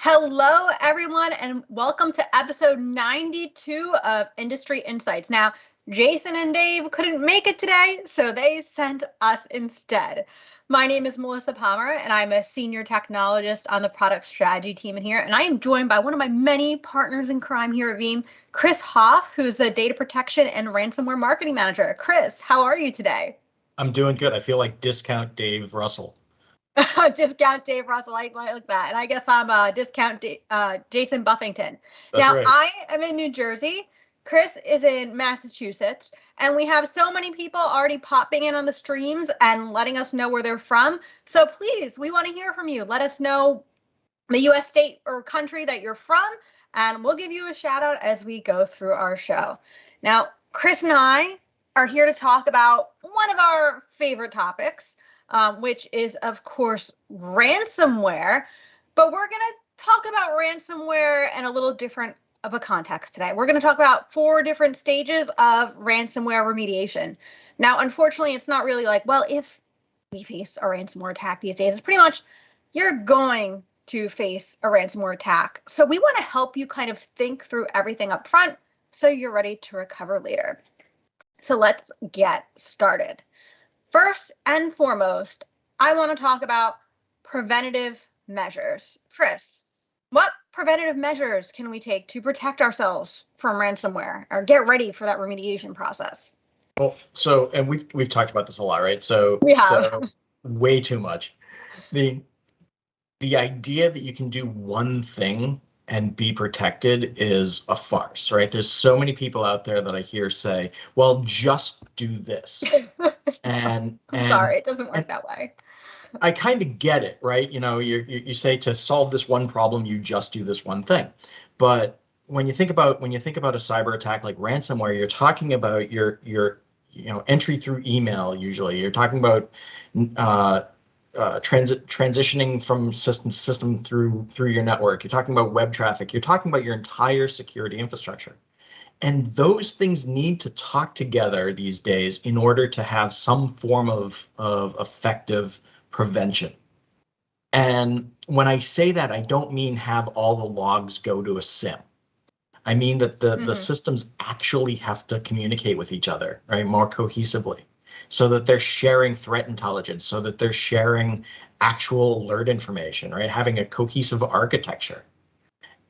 Hello, everyone, and welcome to episode 92 of Industry Insights. Now, Jason and Dave couldn't make it today, so they sent us instead. My name is Melissa Palmer, and I'm a senior technologist on the product strategy team in here, and I am joined by one of my many partners in crime here at Veeam, Chris Hoff, who's a data protection and ransomware marketing manager. Chris, how are you today? I'm doing good. I feel like discount Dave Russell. Discount Dave Russell, I like that. And I guess I'm discount Jason Buffington. That's now, right. I am in New Jersey. Chris is in Massachusetts. And we have so many people already popping in on the streams and letting us know where they're from. So please, we want to hear from you. Let us know the U.S. state or country that you're from, and we'll give you a shout out as we go through our show. Now, Chris and I are here to talk about one of our favorite topics, which is, of course, ransomware. But we're going to talk about ransomware in a little different of a context today. We're going to talk about 4 different stages of ransomware remediation. Now, unfortunately, it's not really like, well, if we face a ransomware attack these days, it's pretty much you're going to face a ransomware attack. So we want to help you kind of think through everything up front so you're ready to recover later. So let's get started. First and foremost, I want to talk about preventative measures. Chris, what preventative measures can we take to protect ourselves from ransomware or get ready for that remediation process? Well, and we've talked about this a lot, right? So way too much. The idea that you can do one thing and be protected is a farce, right? There's so many people out there that I hear say, well, just do this. And sorry, it doesn't work that way. I kind of get it, right? You know, you say to solve this one problem, you just do this one thing. But when you think about a cyber attack like ransomware, you're talking about your entry through email. Usually, you're talking about transitioning from system to system through your network. You're talking about web traffic. You're talking about your entire security infrastructure. And those things need to talk together these days in order to have some form of effective prevention. And when I say that, I don't mean have all the logs go to a SIM. I mean that the systems actually have to communicate with each other, right, more cohesively, so that they're sharing threat intelligence, so that they're sharing actual alert information, right, having a cohesive architecture.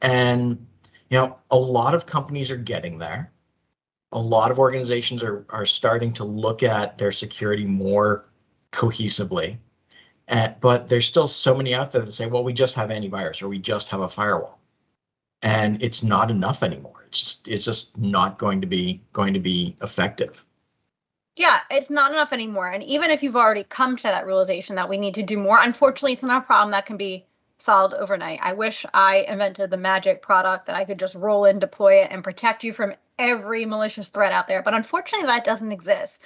And a lot of companies are getting there. A lot of organizations are starting to look at their security more cohesively. But there's still so many out there that say, well, we just have antivirus or we just have a firewall. And it's not enough anymore. It's just not going to be effective. Yeah, it's not enough anymore. And even if you've already come to that realization that we need to do more, unfortunately, it's not a problem that can be solved overnight. I wish I invented the magic product that I could just roll in, deploy it, and protect you from every malicious threat out there. But unfortunately, that doesn't exist.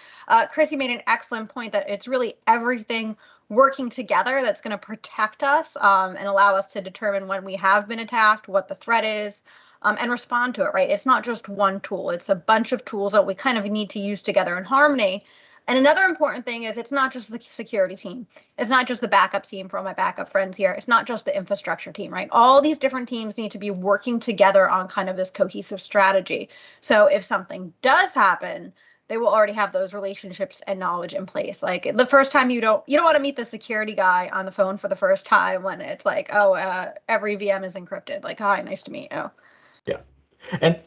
Chris, you made an excellent point that it's really everything working together that's going to protect us and allow us to determine when we have been attacked, what the threat is, and respond to it, right? It's not just one tool. It's a bunch of tools that we kind of need to use together in harmony. And another important thing is it's not just the security team. It's not just the backup team for all my backup friends here. It's not just the infrastructure team, right? All these different teams need to be working together on kind of this cohesive strategy. So if something does happen, they will already have those relationships and knowledge in place. Like the first time you don't want to meet the security guy on the phone for the first time when it's like, every VM is encrypted. Like, hi, nice to meet you. Yeah.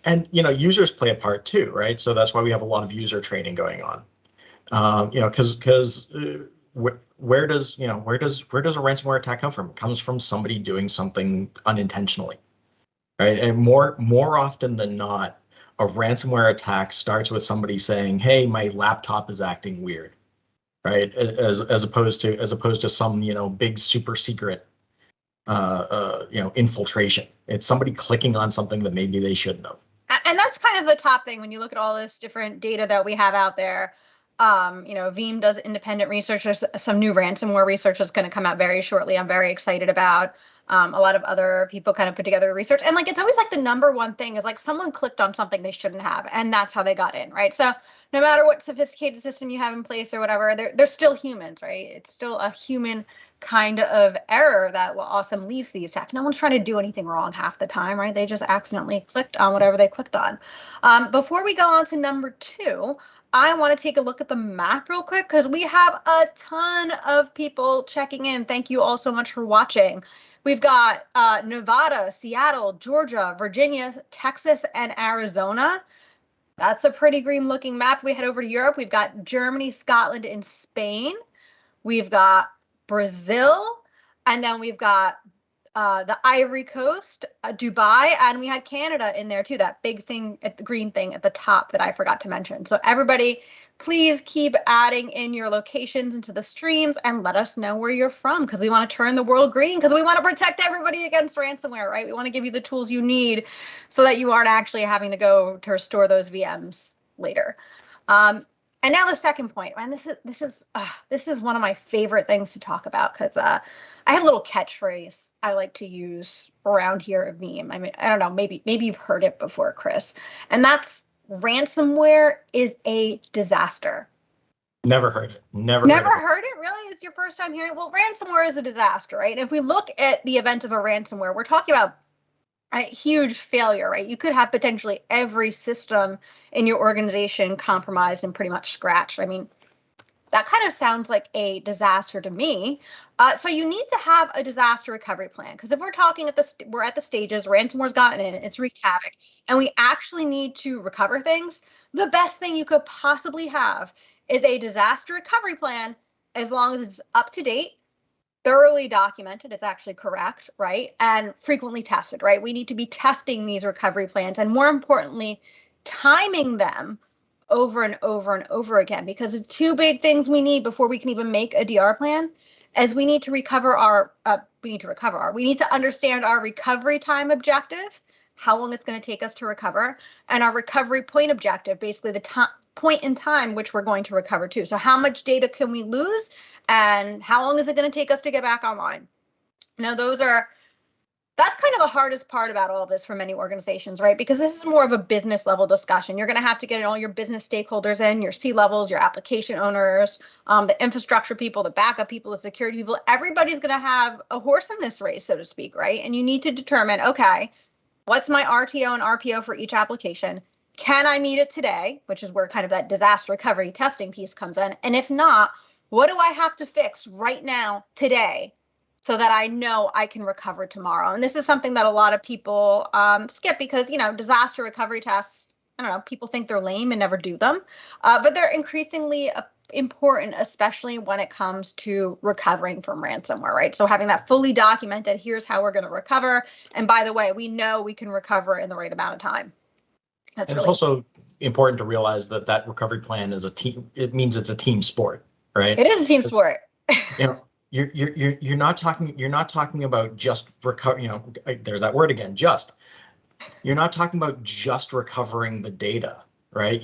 And users play a part too, right? So that's why we have a lot of user training going on. Because where does a ransomware attack come from? It comes from somebody doing something unintentionally, right? And more often than not, a ransomware attack starts with somebody saying, "Hey, my laptop is acting weird," right? As opposed to some big super secret infiltration. It's somebody clicking on something that maybe they shouldn't have. And that's kind of the top thing when you look at all this different data that we have out there. Veeam does independent research. There's some new ransomware research that's going to come out very shortly. I'm very excited about. A lot of other people kind of put together research, and it's always like the number one thing is like someone clicked on something they shouldn't have, and that's how they got in, right? So no matter what sophisticated system you have in place or whatever, they're still humans, right? It's still a human kind of error that will often lead to these attacks. No one's trying to do anything wrong half the time, right? They just accidentally clicked on whatever they clicked on. Before we go on to number 2, I want to take a look at the map real quick because we have a ton of people checking in. Thank you all so much for watching. We've got Nevada, Seattle, Georgia, Virginia, Texas, and Arizona. That's a pretty green looking map. We head over to Europe. We've got Germany, Scotland, and Spain. We've got Brazil, and then we've got the Ivory Coast, Dubai, and we had Canada in there too, that big thing, the green thing at the top that I forgot to mention. So everybody, please keep adding in your locations into the streams and let us know where you're from, because we want to turn the world green, because we want to protect everybody against ransomware, right? We want to give you the tools you need so that you aren't actually having to go to restore those VMs later. And now the second point, and this is one of my favorite things to talk about, because I have a little catchphrase I like to use around here at Veeam. I mean, I don't know, maybe you've heard it before, Chris, and that's ransomware is a disaster. Never heard it. Never heard it? Really? It's your first time hearing it? Well, ransomware is a disaster, right? And if we look at the event of a ransomware, we're talking about a huge failure, right? You could have potentially every system in your organization compromised and pretty much scratched. I mean, that kind of sounds like a disaster to me. So you need to have a disaster recovery plan, because if we're talking we're at the stages, ransomware's gotten in, it's wreaked havoc, and we actually need to recover things, the best thing you could possibly have is a disaster recovery plan, as long as it's up to date, thoroughly documented, it's actually correct, right? And frequently tested, right? We need to be testing these recovery plans, and more importantly, timing them over and over and over again, because the 2 big things we need before we can even make a DR plan is we need to we need to understand our recovery time objective, how long it's going to take us to recover, and our recovery point objective, basically the point in time which we're going to recover to. So how much data can we lose, and how long is it going to take us to get back online? Now, that's kind of the hardest part about all of this for many organizations, right? Because this is more of a business level discussion. You're going to have to get all your business stakeholders in, your C-levels, your application owners, the infrastructure people, the backup people, the security people. Everybody's going to have a horse in this race, so to speak, right? And you need to determine, okay, what's my RTO and RPO for each application? Can I meet it today? Which is where kind of that disaster recovery testing piece comes in. And if not, what do I have to fix right now, today, so that I know I can recover tomorrow? And this is something that a lot of people skip, because, disaster recovery tests, I don't know, people think they're lame and never do them, but they're increasingly important, especially when it comes to recovering from ransomware, right? So having that fully documented, here's how we're going to recover. And by the way, we know we can recover in the right amount of time. And it's also important to realize that recovery plan is a team. It means it's a team sport, right? It is a team sport. You're not talking about just recover. There's that word again, just. You're not talking about just recovering the data, right?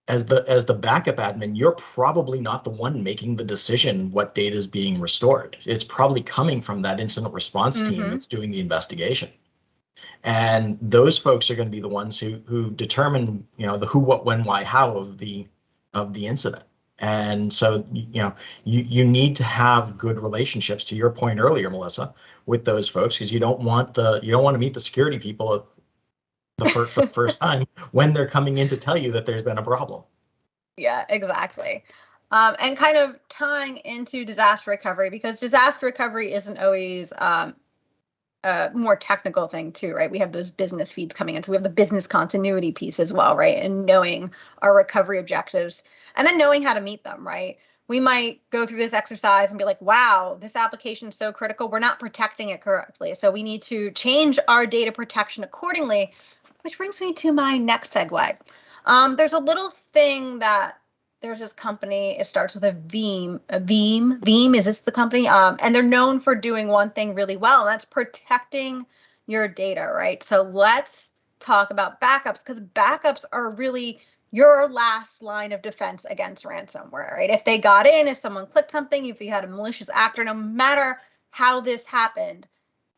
As the backup admin, you're probably not the one making the decision what data is being restored. It's probably coming from that incident response team that's doing the investigation. And those folks are going to be the ones who determine, the who, what, when, why, how of the incident. And so, you need to have good relationships, to your point earlier, Melissa, with those folks, because you don't want to meet the security people for the first time when they're coming in to tell you that there's been a problem. Yeah, exactly. And kind of tying into disaster recovery, because disaster recovery isn't always a more technical thing too, right? We have those business feeds coming in. So we have the business continuity piece as well, right? And knowing our recovery objectives and then knowing how to meet them, right? We might go through this exercise and be like, wow, this application is so critical, we're not protecting it correctly. So we need to change our data protection accordingly, which brings me to my next segue. There's a little thing that there's this company, it starts with a Veeam. Veeam, is this the company? And they're known for doing one thing really well, and that's protecting your data, right? So let's talk about backups, because backups are really your last line of defense against ransomware, right? If they got in, if someone clicked something, if you had a malicious actor, no matter how this happened,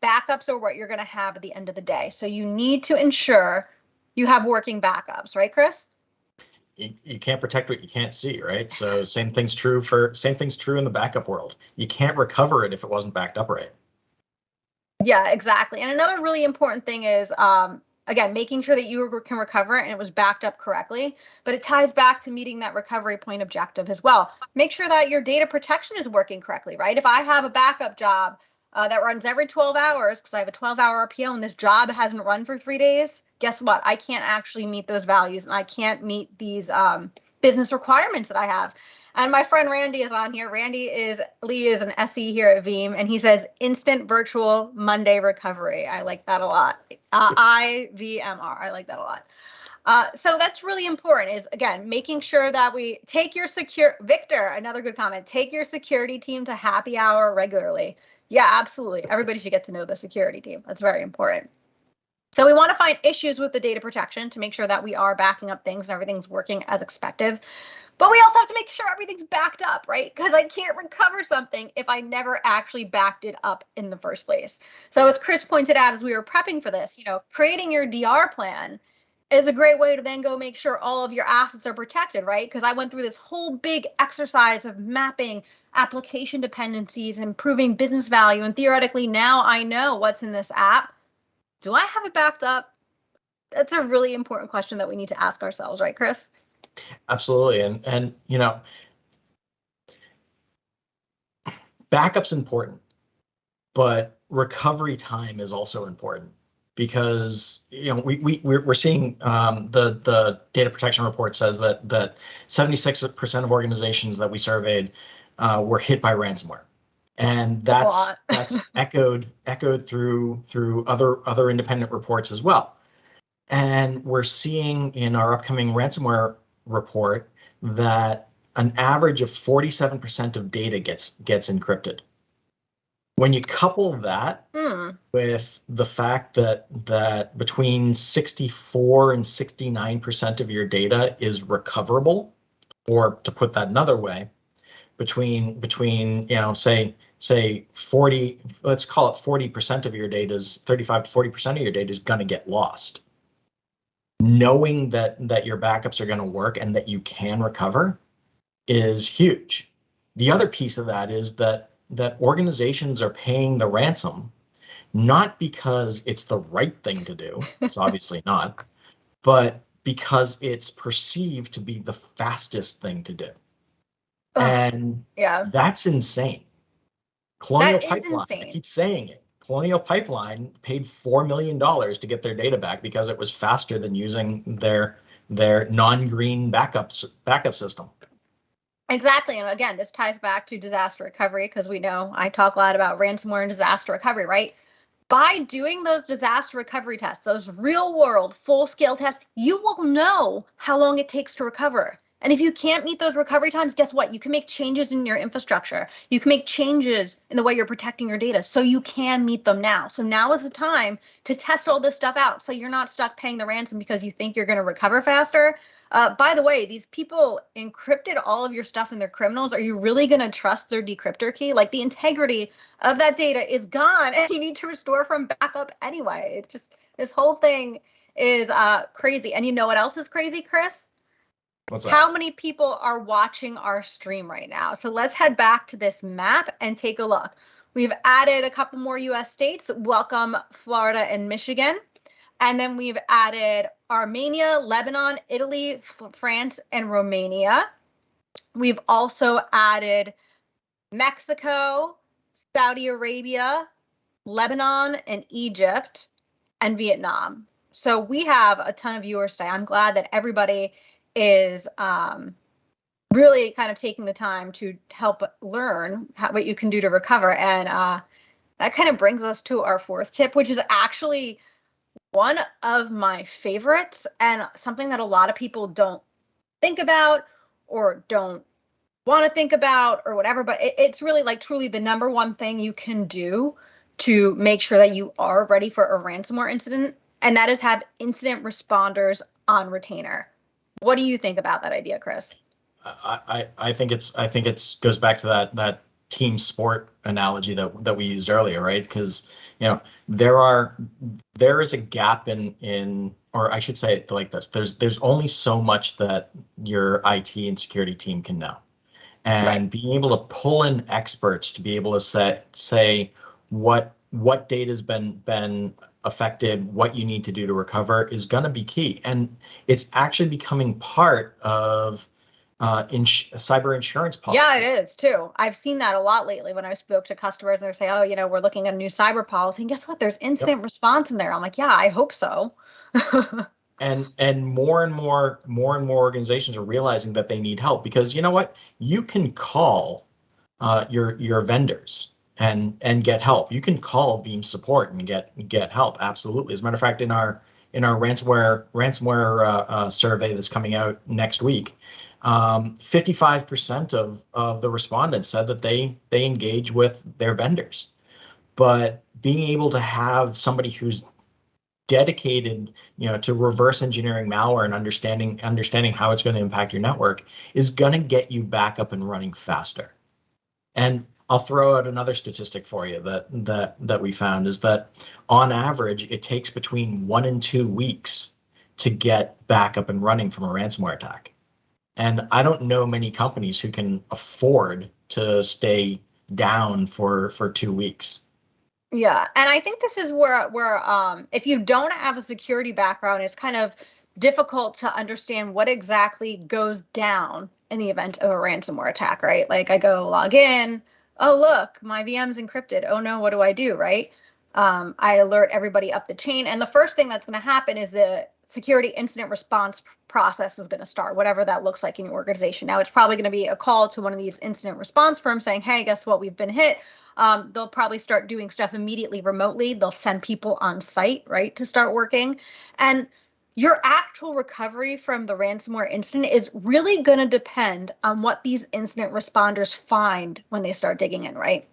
backups are what you're going to have at the end of the day. So you need to ensure you have working backups, right, Chris? you can't protect what you can't see, right? So same thing's true in the backup world. You can't recover it if it wasn't backed up right. Yeah, exactly. And another really important thing is, again, making sure that you can recover it and it was backed up correctly. But it ties back to meeting that recovery point objective as well. Make sure that your data protection is working correctly, right? If I have a backup job that runs every 12 hours because I have a 12-hour RPO and this job hasn't run for 3 days, guess what? I can't actually meet those values and I can't meet these business requirements that I have. And my friend Randy is on here. Lee is an SE here at Veeam, and he says instant virtual Monday recovery. I like that a lot. IVMR. I like that a lot. So that's really important is, again, making sure that we take your Victor, another good comment, take your security team to happy hour regularly. Yeah, absolutely. Everybody should get to know the security team. That's very important. So we want to find issues with the data protection to make sure that we are backing up things and everything's working as expected. But we also have to make sure everything's backed up, right? Because I can't recover something if I never actually backed it up in the first place. So as Chris pointed out, as we were prepping for this, creating your DR plan is a great way to then go make sure all of your assets are protected, right? Because I went through this whole big exercise of mapping application dependencies and improving business value. And theoretically, now I know what's in this app. Do I have it backed up? That's a really important question that we need to ask ourselves, right, Chris? Absolutely. And backup's important, but recovery time is also important because we're seeing the data protection report says that 76% of organizations that we surveyed were hit by ransomware, and that's echoed through other independent reports as well. And we're seeing in our upcoming ransomware report that an average of 47% of data gets encrypted. When you couple that with the fact that between 64 and 69% of your data is recoverable, or to put that another way, between say 40, let's call it 40% of your data is 35 to 40% of your data is going to get lost. Knowing that your backups are going to work and that you can recover is huge. The other piece of that is that organizations are paying the ransom not because it's the right thing to do, it's obviously not, but because it's perceived to be the fastest thing to do. And that's insane. Colonial Pipeline, I keep saying it. Colonial Pipeline paid $4 million to get their data back because it was faster than using their non-green backup system. Exactly. And again, this ties back to disaster recovery because we know I talk a lot about ransomware and disaster recovery, right? By doing those disaster recovery tests, those real world full-scale tests, you will know how long it takes to recover. And if you can't meet those recovery times, guess what? You can make changes in your infrastructure. You can make changes in the way you're protecting your data so you can meet them now. So now is the time to test all this stuff out so you're not stuck paying the ransom because you think you're going to recover faster. By the way, these people encrypted all of your stuff and they're criminals. Are you really going to trust their decryptor key? Like, the integrity of that data is gone and you need to restore from backup anyway. It's just, this whole thing is crazy. And you know what else is crazy, Chris? What's that? How many people are watching our stream right now? So let's head back to this map and take a look. We've added a couple more US states. Welcome Florida and Michigan. And then we've added Armenia, Lebanon, Italy, France, and Romania. We've also added Mexico, Saudi Arabia, Lebanon, and Egypt, and Vietnam. So we have a ton of viewers today. I'm glad that everybody is really kind of taking the time to help learn what you can do to recover. And that kind of brings us to our fourth tip, which is actually one of my favorites and something that a lot of people don't think about or don't want to think about or whatever, but it's really like truly the number one thing you can do to make sure that you are ready for a ransomware incident, and that is have incident responders on retainer. What do you think about that idea, Chris? I think it's goes back to team sport analogy that we used earlier, right? Because there is a gap in, or I should say it like this: there's only so much that your IT and security team can know, and being able to pull in experts to be able to say what data has been affected, what you need to do to recover is going to be key, and it's actually becoming part of cyber insurance policy. Yeah, it is too. I've seen that a lot lately when I spoke to customers and they say, oh, we're looking at a new cyber policy. And guess what? There's incident response in there. I'm like, yeah, I hope so. And more organizations are realizing that they need help, because you know what? You can call your vendors and get help. You can call Veeam support and get help. Absolutely. As a matter of fact, in our ransomware survey that's coming out next week, 55% of the respondents said that they engage with their vendors. But being able to have somebody who's dedicated, to reverse engineering malware and understanding how it's going to impact your network is going to get you back up and running faster. And I'll throw out another statistic for you that we found is that on average, it takes between 1 and 2 weeks to get back up and running from a ransomware attack. And I don't know many companies who can afford to stay down for 2 weeks. Yeah, and I think this is where if you don't have a security background, it's kind of difficult to understand what exactly goes down in the event of a ransomware attack, right? Like I go log in, oh look, my VM's encrypted. Oh no, what do I do, right? I alert everybody up the chain, and the first thing that's going to happen is the security incident response process is going to start, whatever that looks like in your organization. Now, it's probably going to be a call to one of these incident response firms saying, hey, guess what? We've been hit. They'll probably start doing stuff immediately remotely. They'll send people on site, right, to start working. And your actual recovery from the ransomware incident is really going to depend on what these incident responders find when they start digging in, right?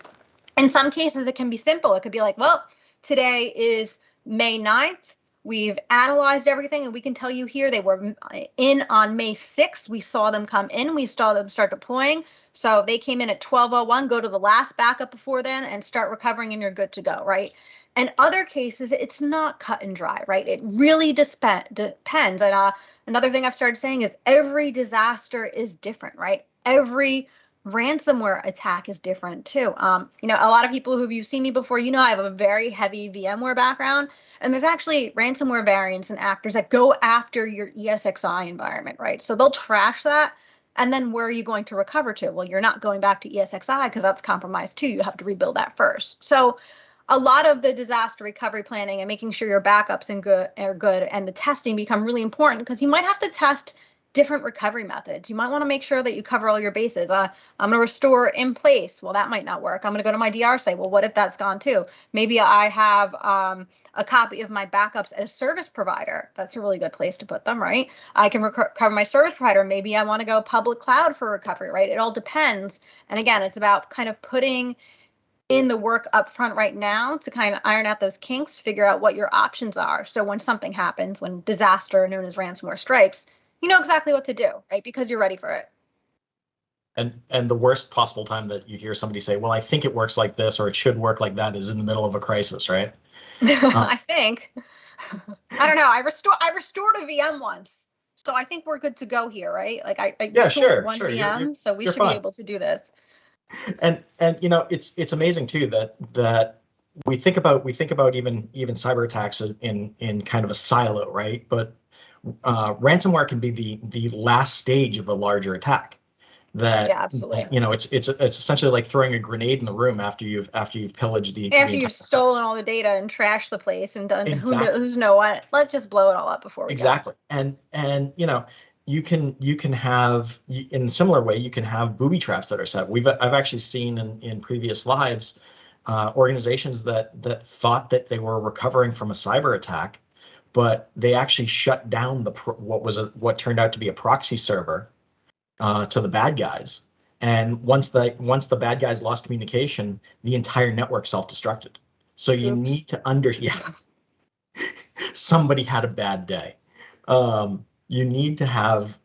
In some cases, it can be simple. It could be like, well, today is May 9th. We've analyzed everything, and we can tell you here they were in on May 6th. We saw them come in. We saw them start deploying. So if they came in at 12:01, go to the last backup before then and start recovering, and you're good to go, right? In other cases, it's not cut and dry, right? It really depends. And another thing I've started saying is every disaster is different, right? Every ransomware attack is different too. A lot of people who've seen me before, I have a very heavy VMware background. And there's actually ransomware variants and actors that go after your ESXi environment, right? So they'll trash that. And then where are you going to recover to? Well, you're not going back to ESXi because that's compromised too. You have to rebuild that first. So a lot of the disaster recovery planning and making sure your backups are good and the testing become really important, because you might have to test different recovery methods. You might want to make sure that you cover all your bases. I'm going to restore in place. Well, that might not work. I'm going to go to my DR site. Well, what if that's gone too? Maybe I have a copy of my backups at a service provider. That's a really good place to put them, right? I can recover my service provider. Maybe I want to go public cloud for recovery, right? It all depends. And again, it's about kind of putting in the work up front right now to kind of iron out those kinks, figure out what your options are. So when something happens, when disaster known as ransomware strikes, you know exactly what to do, right? Because you're ready for it. And the worst possible time that you hear somebody say, well, I think it works like this or it should work like that is in the middle of a crisis, right? I think. I don't know. I restored a VM once. So I think we're good to go here, right? Like I restored one VM, so we should be able to do this. And it's amazing too that we think about even cyber attacks in kind of a silo, right? But ransomware can be the last stage of a larger attack. That, yeah, absolutely. It's essentially like throwing a grenade in the room after you've pillaged after you've stolen all the data and trashed the place and done exactly. who's know what. Let's just blow it all up before we exactly go. And you can have, in a similar way, you can have booby traps that are set. I've actually seen in previous lives organizations that thought that they were recovering from a cyber attack, but they actually shut down what turned out to be a proxy server to the bad guys. And once the bad guys lost communication, the entire network self-destructed. So you need to somebody had a bad day. You need to have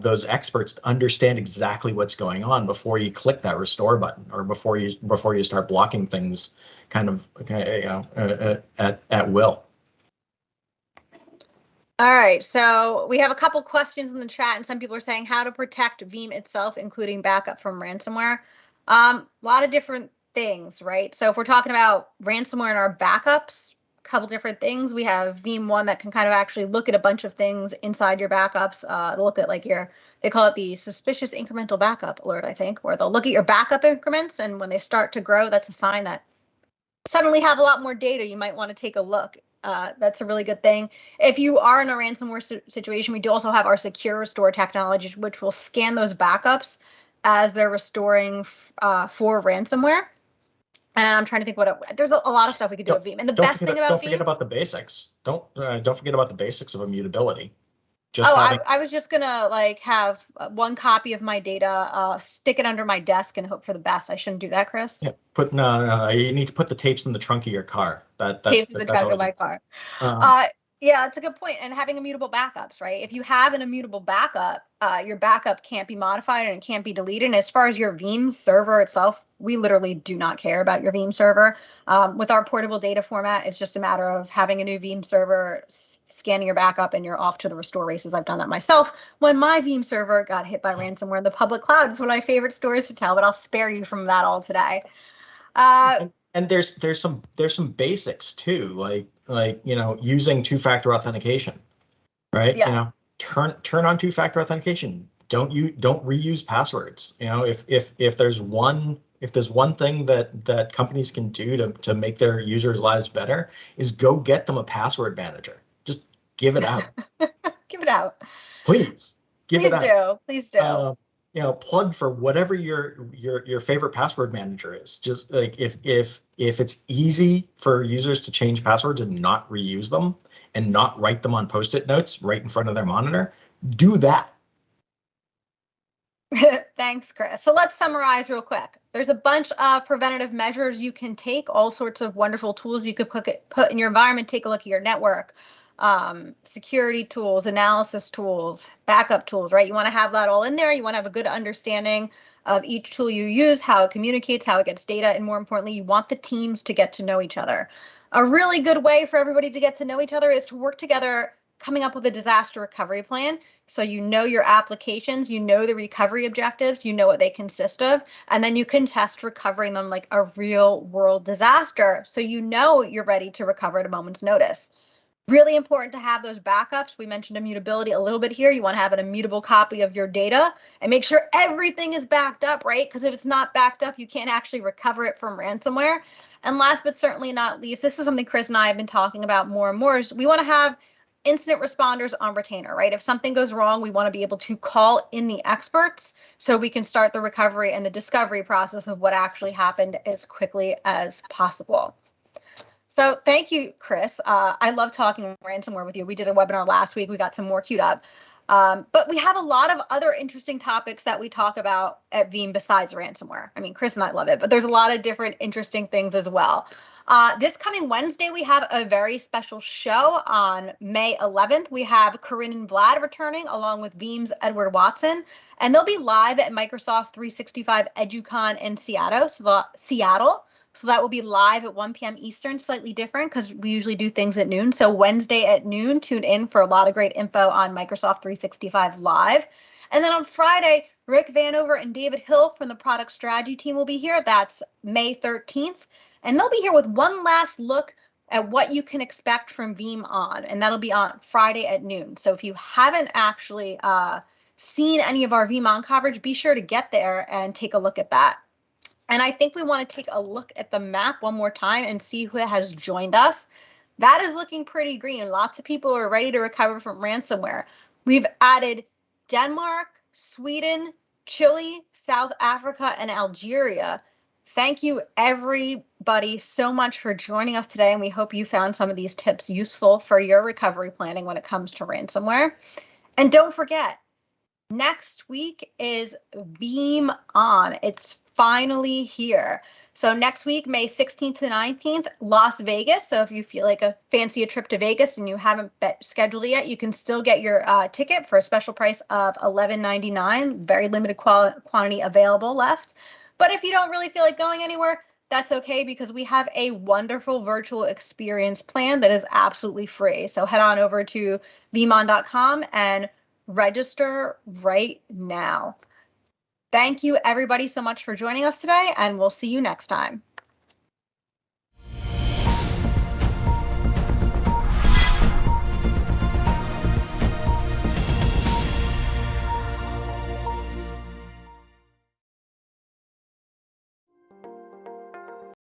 those experts to understand exactly what's going on before you click that restore button, or before you start blocking things at will. All right, so we have a couple questions in the chat, and some people are saying how to protect Veeam itself, including backup from ransomware. A lot of different things, right? So if we're talking about ransomware and our backups, a couple different things. We have Veeam One that can kind of actually look at a bunch of things inside your backups. It'll look at like they call it the suspicious incremental backup alert, I think, where they'll look at your backup increments, and when they start to grow, that's a sign that suddenly have a lot more data. You might want to take a look. That's a really good thing. If you are in a ransomware situation, we do also have our secure restore technology, which will scan those backups as they're restoring for ransomware. And I'm trying to think there's a lot of stuff we could do with Veeam. And the best thing about don't forget about the basics. Don't forget about the basics of immutability. I was just gonna like have one copy of my data, stick it under my desk and hope for the best. I shouldn't do that, Chris. Yeah, no. You need to put the tapes in the trunk of your car. Tapes in the trunk of my car. Yeah, that's a good point. And having immutable backups, right? If you have an immutable backup, your backup can't be modified and it can't be deleted. And as far as your Veeam server itself, we literally do not care about your Veeam server. With our portable data format, it's just a matter of having a new Veeam server, scanning your backup, and you're off to the restore races. I've done that myself. When my Veeam server got hit by ransomware in the public cloud, it's one of my favorite stories to tell, but I'll spare you from that all today. And there's some basics too, like using two-factor authentication, right? Yeah. Turn on two-factor authentication. Don't reuse passwords. If there's one thing that companies can do to make their users' lives better, is go get them a password manager. Just give it out. Give it out. Please give it out. Please do. Plug for whatever your favorite password manager is. Just like if it's easy for users to change passwords and not reuse them and not write them on Post-it notes right in front of their monitor, do that. Thanks, Chris. So let's summarize real quick. There's a bunch of preventative measures you can take, all sorts of wonderful tools you could put in your environment. Take a look at your network. Security tools, analysis tools, backup tools, right? You want to have that all in there. You want to have a good understanding of each tool you use, how it communicates, how it gets data, and more importantly, you want the teams to get to know each other. A really good way for everybody to get to know each other is to work together, coming up with a disaster recovery plan. So you know your applications, you know the recovery objectives, you know what they consist of, and then you can test recovering them like a real world disaster. So you know you're ready to recover at a moment's notice. Really important to have those backups. We mentioned immutability a little bit here. You want to have an immutable copy of your data and make sure everything is backed up, right? Because if it's not backed up, you can't actually recover it from ransomware. And last but certainly not least, this is something Chris and I have been talking about more and more, is we want to have incident responders on retainer, right? If something goes wrong, we want to be able to call in the experts so we can start the recovery and the discovery process of what actually happened as quickly as possible. So thank you, Chris. I love talking ransomware with you. We did a webinar last week. We got some more queued up. But we have a lot of other interesting topics that we talk about at Veeam besides ransomware. I mean, Chris and I love it, but there's a lot of different interesting things as well. This coming Wednesday, we have a very special show on May 11th. We have Corinne and Vlad returning along with Veeam's Edward Watson, and they'll be live at Microsoft 365 EduCon in Seattle. So that will be live at 1 p.m. Eastern, slightly different because we usually do things at noon. So Wednesday at noon, tune in for a lot of great info on Microsoft 365 Live. And then on Friday, Rick Vanover and David Hill from the product strategy team will be here. That's May 13th. And they'll be here with one last look at what you can expect from Veeam On. And that'll be on Friday at noon. So if you haven't actually seen any of our Veeam On coverage, be sure to get there and take a look at that. And I think we want to take a look at the map one more time and see who has joined us. That is looking pretty green. Lots of people are ready to recover from ransomware. We've added Denmark, Sweden, Chile, South Africa, and Algeria. Thank you, everybody, so much for joining us today. And we hope you found some of these tips useful for your recovery planning when it comes to ransomware. And don't forget, next week is Veeam On. It's finally here. So next week, May 16th to 19th, Las Vegas. So if you feel like fancy a trip to Vegas and you haven't scheduled it yet, you can still get your ticket for a special price of $11.99. Very limited quantity available left. But if you don't really feel like going anywhere, that's okay, because we have a wonderful virtual experience plan that is absolutely free. So head on over to veeam.com and register right now. Thank you, everybody, so much for joining us today, and we'll see you next time.